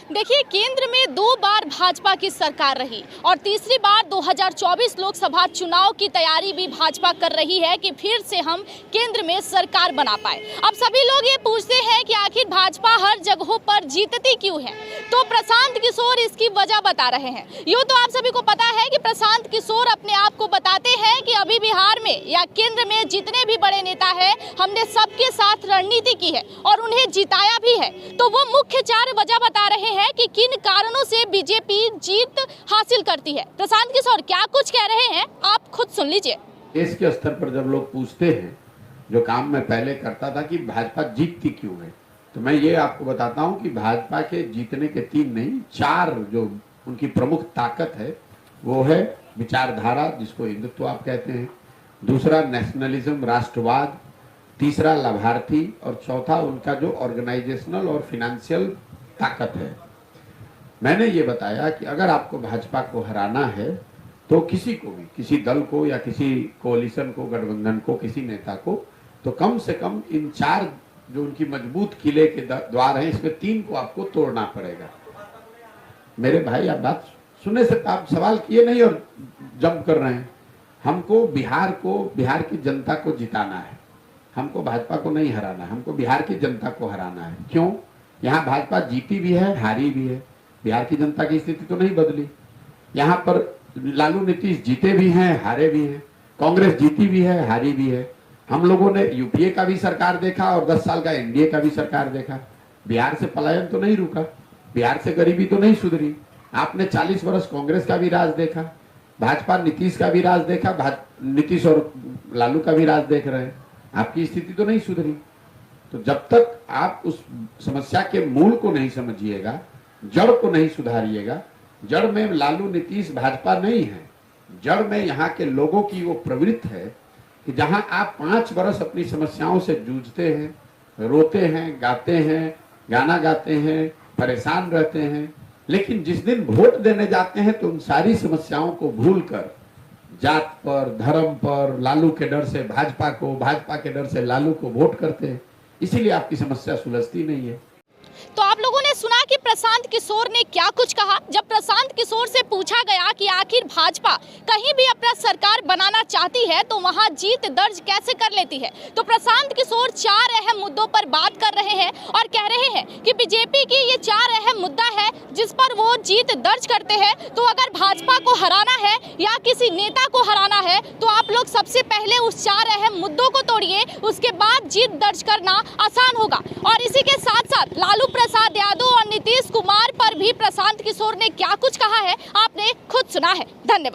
देखिए, केंद्र में 2 बार भाजपा की सरकार रही और तीसरी बार 2024 लोकसभा चुनाव की तैयारी भी भाजपा कर रही है कि फिर से हम केंद्र में सरकार बना पाए। अब सभी लोग ये पूछते हैं कि आखिर भाजपा हर जगहों पर जीतती क्यों है, तो प्रशांत किशोर इसकी वजह बता रहे हैं। यूँ तो आप सभी को पता है कि प्रशांत किशोर अपने आप को बताते हैं कि अभी बिहार में या केंद्र में जितने भी बड़े नेता हैं, हमने सबके साथ रणनीति की है और उन्हें जिताया भी है। तो वो मुख्य 4 वजह बता रहे हैं कि किन कारणों से बीजेपी जीत हासिल करती है। प्रशांत किशोर क्या कुछ कह रहे हैं, आप खुद सुन लीजिए। देश के स्तर पर जब लोग पूछते हैं, जो काम मैं पहले करता था कि भाजपा जीतती क्यों है, तो मैं ये आपको बताता हूं कि भाजपा के जीतने के 3 नहीं 4 जो उनकी प्रमुख ताकत है वो है विचारधारा, जिसको हिंदुत्व आप कहते हैं, दूसरा नेशनलिज्म, राष्ट्रवाद, तीसरा लाभार्थी और चौथा उनका जो ऑर्गेनाइजेशनल और फिनेंशियल ताकत है। मैंने ये बताया कि अगर आपको भाजपा को हराना है तो किसी को भी, किसी दल को या किसी कोalition को, गठबंधन को, किसी नेता को, तो कम से कम इन 4 जो उनकी मजबूत किले के द्वार हैं, इसमें 3 को आपको तोड़ना पड़ेगा। मेरे भाई, आप बात सुनने से आप सवाल किए नहीं और जंप कर रहे हैं। हमको बिहार की जनता को जिताना है, हमको भाजपा को नहीं हराना है, हमको बिहार की जनता को हराना है। क्यों? यहाँ भाजपा जीती भी है, हारी भी है, बिहार की जनता की स्थिति तो नहीं बदली। यहाँ पर लालू नीतीश जीते भी हैं, हारे भी हैं, कांग्रेस जीती भी है, हारी भी है। हम लोगों ने यूपीए का भी सरकार देखा और 10 साल का एनडीए का भी सरकार देखा। बिहार से पलायन तो नहीं रुका, बिहार से गरीबी तो नहीं सुधरी। आपने 40 वर्ष कांग्रेस का भी राज देखा, भाजपा नीतीश का भी राज देखा, नीतीश और लालू का भी राज देख रहे हैं, आपकी स्थिति तो नहीं सुधरी। तो जब तक आप उस समस्या के मूल को नहीं समझिएगा, जड़ को नहीं सुधारिएगा, जड़ में लालू नीतीश भाजपा नहीं है, जड़ में यहाँ के लोगों की वो प्रवृत्ति है कि जहां आप 5 वर्ष अपनी समस्याओं से जूझते हैं, रोते हैं, गाते हैं, गाना गाते हैं, परेशान रहते हैं, लेकिन जिस दिन वोट देने जाते हैं तो उन सारी समस्याओं को भूलकर जात पर, धर्म पर, लालू के डर से भाजपा को, भाजपा के डर से लालू को वोट करते हैं। इसीलिए आपकी समस्या सुलझती नहीं है। तो आप लोगों ने सुना कि प्रशांत किशोर ने क्या कुछ कहा। जब प्रशांत किशोर से पूछा गया कि आखिर भाजपा कहीं भी अपना सरकार बनाना चाहती है तो वहां जीत दर्ज कैसे कर लेती है, तो प्रशांत किशोर 4 अहम मुद्दों पर बात कर रहे हैं और कह रहे हैं कि बीजेपी की ये 4 अहम मुद्दा है जिस पर वो जीत दर्ज करते हैं। तो अगर भाजपा को हराना है या किसी नेता को हराना है तो आप लोग सबसे पहले उस 4 अहम मुद्दों को तोड़िए, उसके बाद जीत दर्ज करना आसान होगा। और इसी के साथ साथ लालू प्रसाद यादव और नीतीश कुमार पर भी प्रशांत किशोर ने क्या कुछ कहा है, आपने खुद सुना है। धन्यवाद।